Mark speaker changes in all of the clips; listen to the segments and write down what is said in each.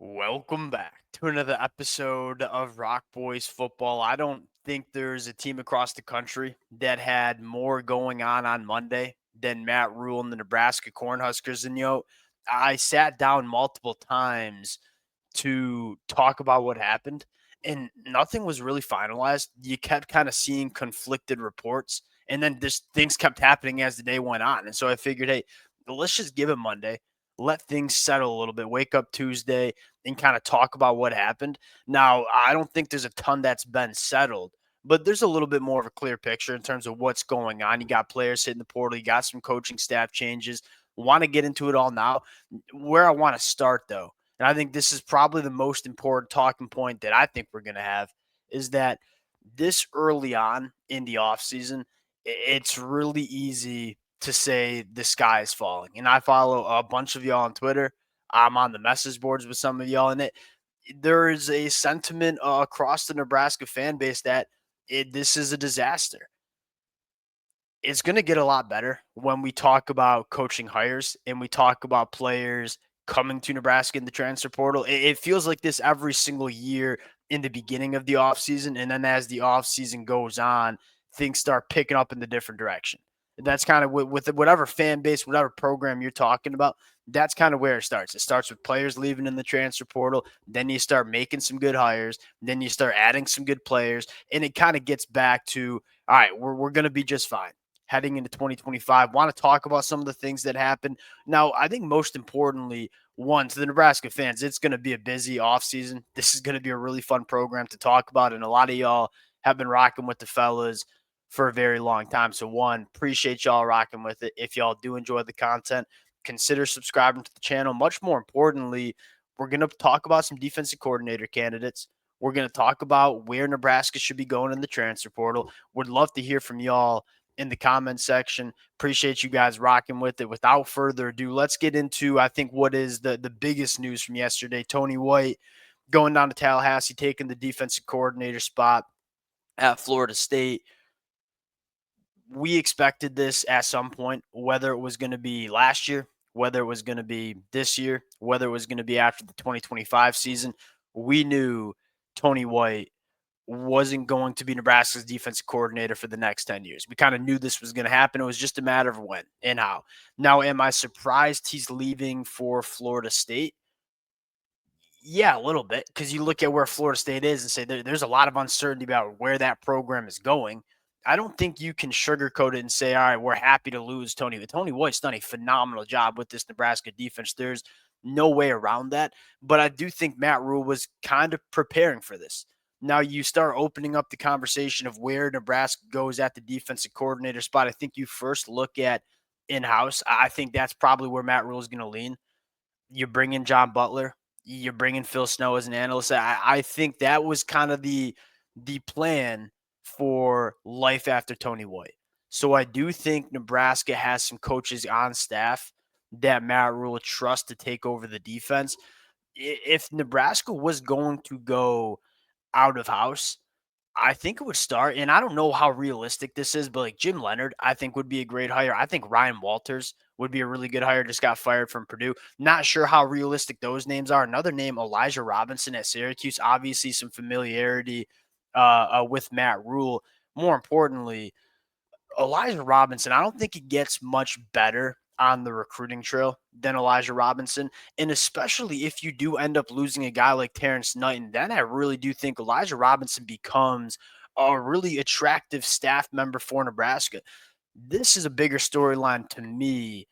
Speaker 1: Welcome back to another episode of Rock Boys Football. I don't think there's a team across the country that had more going on Monday than Matt Rhule and the Nebraska Cornhuskers. And, I sat down multiple times to talk about what happened, and nothing was really finalized. You kept kind of seeing conflicted reports, and then just things kept happening as the day went on. And so I figured, hey, let's just give it Monday, let things settle a little bit, wake up Tuesday, and kind of talk about what happened. Now, I don't think there's a ton that's been settled, but there's a little bit more of a clear picture in terms of what's going on. You got players hitting the portal, you got some coaching staff changes. Want to get into it all now. Where I want to start, though, and I think this is probably the most important talking point that I think we're going to have, is that this early on in the offseason, it's really easy to say the sky is falling. And I follow a bunch of y'all on Twitter. I'm on the message boards with some of y'all, and there is a sentiment across the Nebraska fan base that this is a disaster. It's going to get a lot better when we talk about coaching hires and we talk about players coming to Nebraska in the transfer portal. It feels like this every single year in the beginning of the offseason. And then as the offseason goes on, things start picking up in the different direction. That's kind of with whatever fan base, whatever program you're talking about. That's kind of where it starts. It starts with players leaving in the transfer portal. Then you start making some good hires. Then you start adding some good players. And it kind of gets back to, all right, we're going to be just fine heading into 2025. Want to talk about some of the things that happened. Now, I think most importantly, one, to the Nebraska fans, it's going to be a busy offseason. This is going to be a really fun program to talk about. And a lot of y'all have been rocking with the fellas for a very long time. So, one, appreciate y'all rocking with it. If y'all do enjoy the content, consider subscribing to the channel. Much more importantly, we're going to talk about some defensive coordinator candidates. We're going to talk about where Nebraska should be going in the transfer portal. Would love to hear from y'all in the comment section. Appreciate you guys rocking with it. Without further ado, let's get into, I think, what is the biggest news from yesterday. Tony White going down to Tallahassee, taking the defensive coordinator spot at Florida State. We expected this at some point, whether it was going to be last year, whether it was going to be this year, whether it was going to be after the 2025 season. We knew Tony White wasn't going to be Nebraska's defensive coordinator for the next 10 years. We kind of knew this was going to happen. It was just a matter of when and how. Now, am I surprised he's leaving for Florida State? Yeah, a little bit, because you look at where Florida State is and say there's a lot of uncertainty about where that program is going. I don't think you can sugarcoat it and say, all right, we're happy to lose Tony. Tony White's done a phenomenal job with this Nebraska defense. There's no way around that. But I do think Matt Rhule was kind of preparing for this. Now you start opening up the conversation of where Nebraska goes at the defensive coordinator spot. I think you first look at in-house. I think that's probably where Matt Rhule is going to lean. You bring in John Butler. You're bringing Phil Snow as an analyst. I think that was kind of the plan for life after Tony White. So I do think Nebraska has some coaches on staff that Matt Rhule trusts to take over the defense. If Nebraska was going to go out of house, I think it would start, and I don't know how realistic this is, but like Jim Leonard, I think would be a great hire. I think Ryan Walters would be a really good hire. Just got fired from Purdue. Not sure how realistic those names are. Another name, Elijah Robinson at Syracuse. Obviously, some familiarity with Matt Rhule. More importantly, Elijah Robinson, I don't think he gets much better on the recruiting trail than Elijah Robinson. And especially if you do end up losing a guy like Terrence Knighton, then I really do think Elijah Robinson becomes a really attractive staff member for Nebraska. This is a bigger storyline to me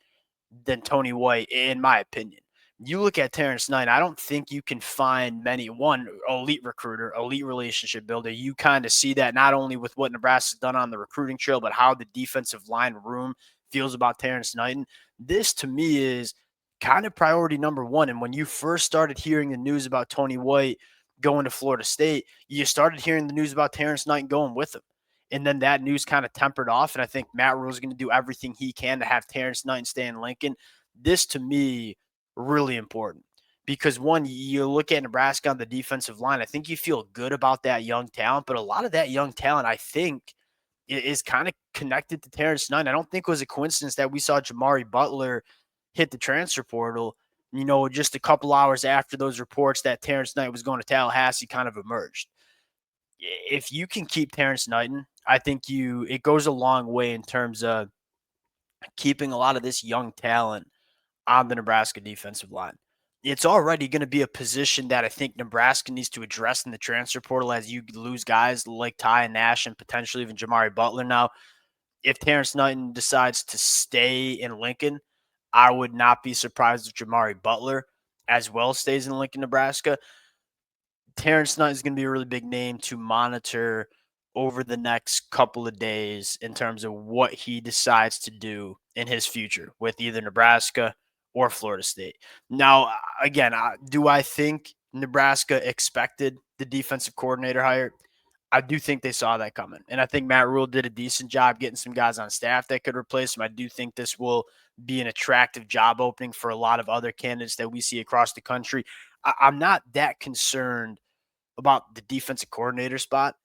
Speaker 1: than Tony White, in my opinion. You look at Terrence Knight, I don't think you can find one elite recruiter, elite relationship builder. You kind of see that not only with what Nebraska's done on the recruiting trail, but how the defensive line room feels about Terrence Knighton. This to me is kind of priority number one. And when you first started hearing the news about Tony White going to Florida State, you started hearing the news about Terrence Knight going with him. And then that news kind of tempered off. And I think Matt Rhule is going to do everything he can to have Terrence Knight stay in Lincoln. This, to me, really important because one, you look at Nebraska on the defensive line. I think you feel good about that young talent, but a lot of that young talent, I think, is kind of connected to Terrence Knight. I don't think it was a coincidence that we saw Jamari Butler hit the transfer portal just a couple hours after those reports that Terrence Knight was going to Tallahassee kind of emerged. If you can keep Terrence Knighton, I think it goes a long way in terms of keeping a lot of this young talent on the Nebraska defensive line. It's already going to be a position that I think Nebraska needs to address in the transfer portal as you lose guys like Ty and Nash and potentially even Jamari Butler. Now, if Terrence Knighton decides to stay in Lincoln, I would not be surprised if Jamari Butler as well stays in Lincoln, Nebraska. Terrence Knight is going to be a really big name to monitor over the next couple of days in terms of what he decides to do in his future with either Nebraska or Florida State. Now, again, do I think Nebraska expected the defensive coordinator hire? I do think they saw that coming. And I think Matt Rhule did a decent job getting some guys on staff that could replace him. I do think this will be an attractive job opening for a lot of other candidates that we see across the country. I'm not that concerned about the defensive coordinator spot.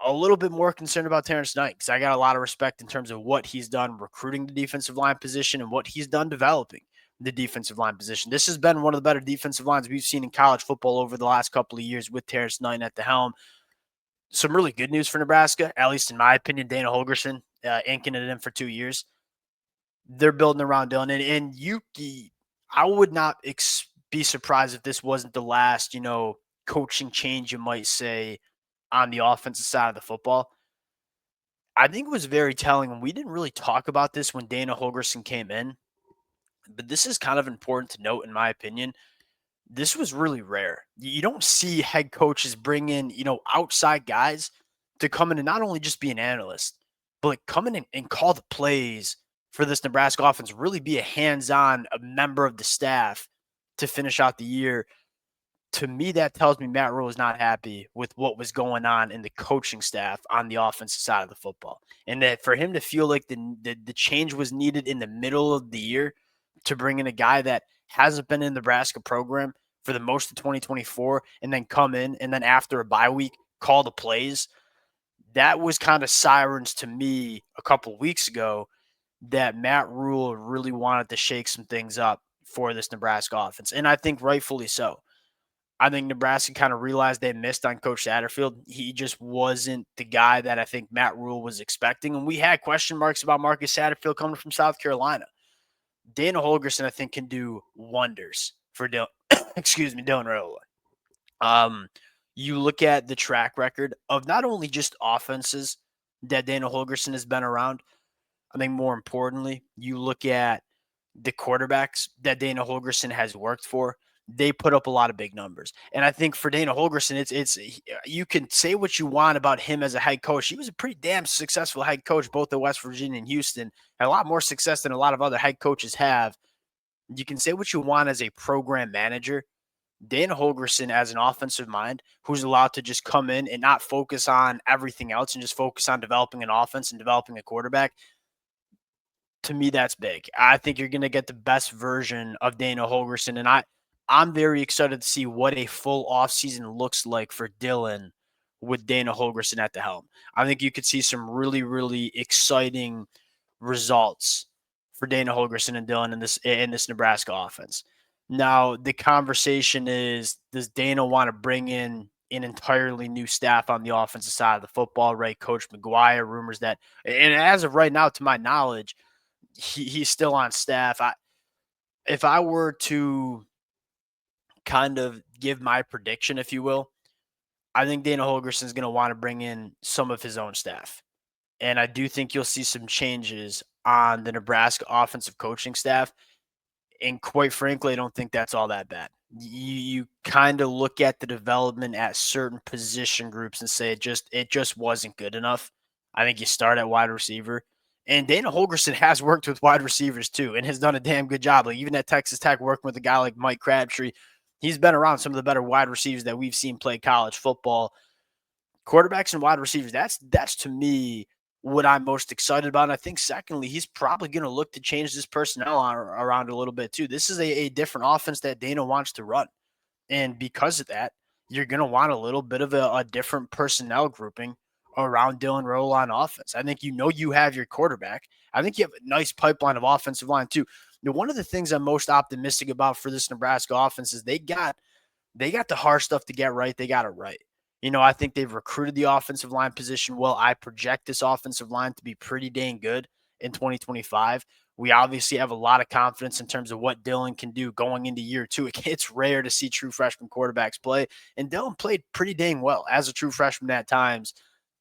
Speaker 1: A little bit more concerned about Terrence Knight because I got a lot of respect in terms of what he's done recruiting the defensive line position and what he's done developing the defensive line position. This has been one of the better defensive lines we've seen in college football over the last couple of years with Terrence Knight at the helm. Some really good news for Nebraska, at least in my opinion. Dana Holgorsen inking it in for 2 years. They're building around Dylan. And Yuki, I would not be surprised if this wasn't the last, coaching change, you might say, on the offensive side of the football. I think it was very telling, and we didn't really talk about this when Dana Holgorsen came in, but this is kind of important to note, in my opinion. This was really rare. You don't see head coaches bring in, outside guys to come in and not only just be an analyst, but like come in and call the plays for this Nebraska offense, really be a hands-on a member of the staff to finish out the year. To me, that tells me Matt Rhule is not happy with what was going on in the coaching staff on the offensive side of the football. And that for him to feel like the change was needed in the middle of the year to bring in a guy that hasn't been in the Nebraska program for the most of 2024 and then come in and then after a bye week call the plays, that was kind of sirens to me a couple of weeks ago that Matt Rhule really wanted to shake some things up for this Nebraska offense. And I think rightfully so. I think Nebraska kind of realized they missed on Coach Satterfield. He just wasn't the guy that I think Matt Rhule was expecting. And we had question marks about Marcus Satterfield coming from South Carolina. Dana Holgorsen, I think, can do wonders for Dylan Rhule. You look at the track record of not only just offenses that Dana Holgorsen has been around. I think more importantly, you look at the quarterbacks that Dana Holgorsen has worked for. They put up a lot of big numbers. And I think for Dana Holgorsen, it's you can say what you want about him as a head coach. He was a pretty damn successful head coach, both at West Virginia and Houston. Had a lot more success than a lot of other head coaches have. You can say what you want as a program manager. Dana Holgorsen, as an offensive mind, who's allowed to just come in and not focus on everything else and just focus on developing an offense and developing a quarterback, to me, that's big. I think you're going to get the best version of Dana Holgorsen, and I'm very excited to see what a full offseason looks like for Dylan with Dana Holgorsen at the helm. I think you could see some really, really exciting results for Dana Holgorsen and Dylan in this Nebraska offense. Now, the conversation is, does Dana want to bring in an entirely new staff on the offensive side of the football, right? Coach McGuire, rumors that, and as of right now, to my knowledge, he's still on staff. If I were to kind of give my prediction, if you will, I think Dana Holgorsen is going to want to bring in some of his own staff. And I do think you'll see some changes on the Nebraska offensive coaching staff. And quite frankly, I don't think that's all that bad. You kind of look at the development at certain position groups and say it just wasn't good enough. I think you start at wide receiver. And Dana Holgorsen has worked with wide receivers too and has done a damn good job. Like even at Texas Tech, working with a guy like Mike Crabtree, he's been around some of the better wide receivers that we've seen play college football. Quarterbacks and wide receivers, that's to me what I'm most excited about. And I think secondly, he's probably going to look to change this personnel around a little bit too. This is a different offense that Dana wants to run. And because of that, you're going to want a little bit of a different personnel grouping around Dylan Rhule on offense. I think you have your quarterback. I think you have a nice pipeline of offensive line too. One of the things I'm most optimistic about for this Nebraska offense is they got the hard stuff to get right. They got it right. I think they've recruited the offensive line position well. I project this offensive line to be pretty dang good in 2025. We obviously have a lot of confidence in terms of what Dylan can do going into year two. It's rare to see true freshman quarterbacks play, and Dylan played pretty dang well as a true freshman at times.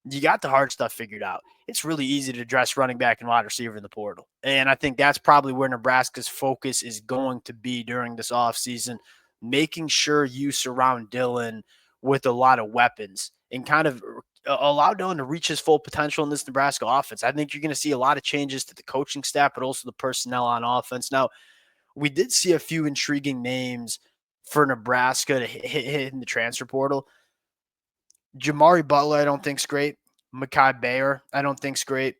Speaker 1: You got the hard stuff figured out. It's really easy to address running back and wide receiver in the portal. And I think that's probably where Nebraska's focus is going to be during this offseason, making sure you surround Dylan with a lot of weapons and kind of allow Dylan to reach his full potential in this Nebraska offense. I think you're going to see a lot of changes to the coaching staff, but also the personnel on offense. Now, we did see a few intriguing names for Nebraska to hit in the transfer portal. Jamari Butler, I don't think's great. Mekhi Bayer, I don't think's great.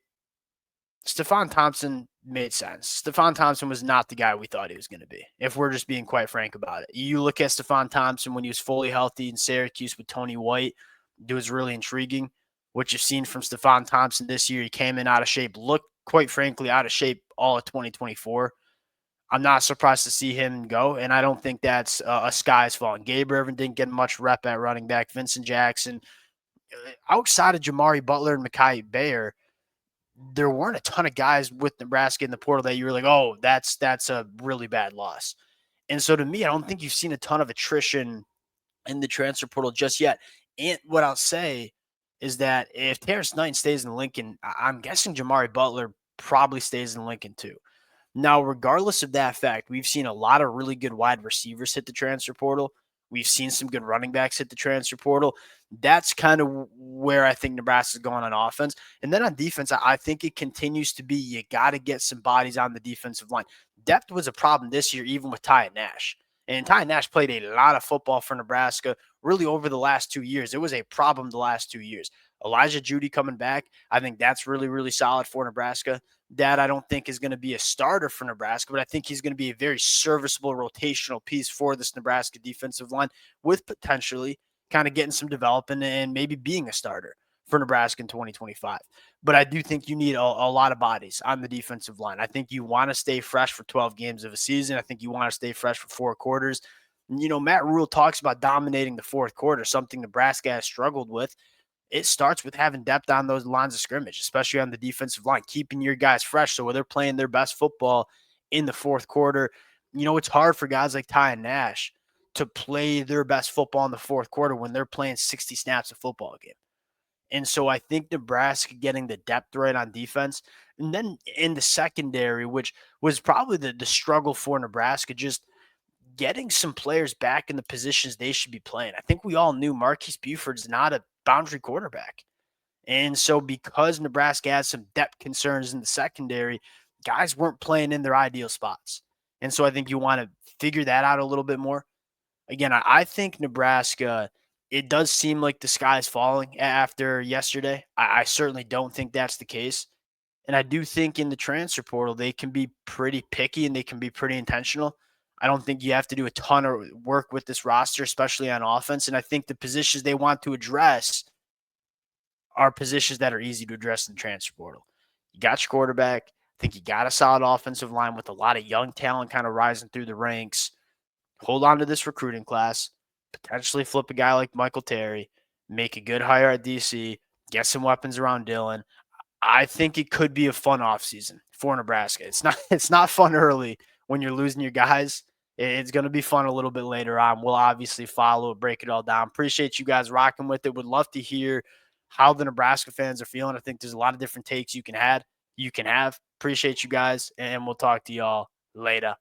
Speaker 1: Stephon Thompson made sense. Stephon Thompson was not the guy we thought he was going to be, if we're just being quite frank about it. You look at Stephon Thompson when he was fully healthy in Syracuse with Tony White, it was really intriguing. What you've seen from Stephon Thompson this year, he came in out of shape, looked, quite frankly, out of shape all of 2024. I'm not surprised to see him go, and I don't think that's a sky's falling. Gabe Irvin didn't get much rep at running back. Vincent Jackson, outside of Jamari Butler and Mekhi Bayer, there weren't a ton of guys with Nebraska in the portal that you were like, oh, that's a really bad loss. And so to me, I don't think you've seen a ton of attrition in the transfer portal just yet. And what I'll say is that if Terrence Knight stays in Lincoln, I'm guessing Jamari Butler probably stays in Lincoln too. Now, regardless of that fact, we've seen a lot of really good wide receivers hit the transfer portal. We've seen some good running backs hit the transfer portal. That's kind of where I think Nebraska's going on offense. And then on defense, I think it continues to be you got to get some bodies on the defensive line. Depth was a problem this year, even with Ty Nash. And Ty Nash played a lot of football for Nebraska really over the last 2 years. It was a problem the last 2 years. Elijah Judy coming back, I think that's really, really solid for Nebraska. That I don't think is going to be a starter for Nebraska, but I think he's going to be a very serviceable rotational piece for this Nebraska defensive line with potentially kind of getting some development and maybe being a starter for Nebraska in 2025. But I do think you need a lot of bodies on the defensive line. I think you want to stay fresh for 12 games of a season. I think you want to stay fresh for 4 quarters. Matt Rhule talks about dominating the fourth quarter, something Nebraska has struggled with. It starts with having depth on those lines of scrimmage, especially on the defensive line, keeping your guys fresh so when they're playing their best football in the fourth quarter. It's hard for guys like Ty and Nash to play their best football in the fourth quarter when they're playing 60 snaps a football game. And so I think Nebraska getting the depth right on defense. And then in the secondary, which was probably the struggle for Nebraska, just getting some players back in the positions they should be playing. I think we all knew Marquise Buford's not a boundary quarterback. And so because Nebraska has some depth concerns in the secondary, guys weren't playing in their ideal spots. And so I think you want to figure that out a little bit more. Again, I think Nebraska, it does seem like the sky is falling after yesterday. I certainly don't think that's the case. And I do think in the transfer portal, they can be pretty picky and they can be pretty intentional. I don't think you have to do a ton of work with this roster, especially on offense. And I think the positions they want to address are positions that are easy to address in the transfer portal. You got your quarterback. I think you got a solid offensive line with a lot of young talent kind of rising through the ranks. Hold on to this recruiting class, potentially flip a guy like Michael Terry, make a good hire at DC, get some weapons around Dylan. I think it could be a fun offseason for Nebraska. It's not fun early when you're losing your guys. It's going to be fun a little bit later on. We'll obviously follow it, break it all down. Appreciate you guys rocking with it. Would love to hear how the Nebraska fans are feeling. I think there's a lot of different takes you can have. Appreciate you guys, and we'll talk to y'all later.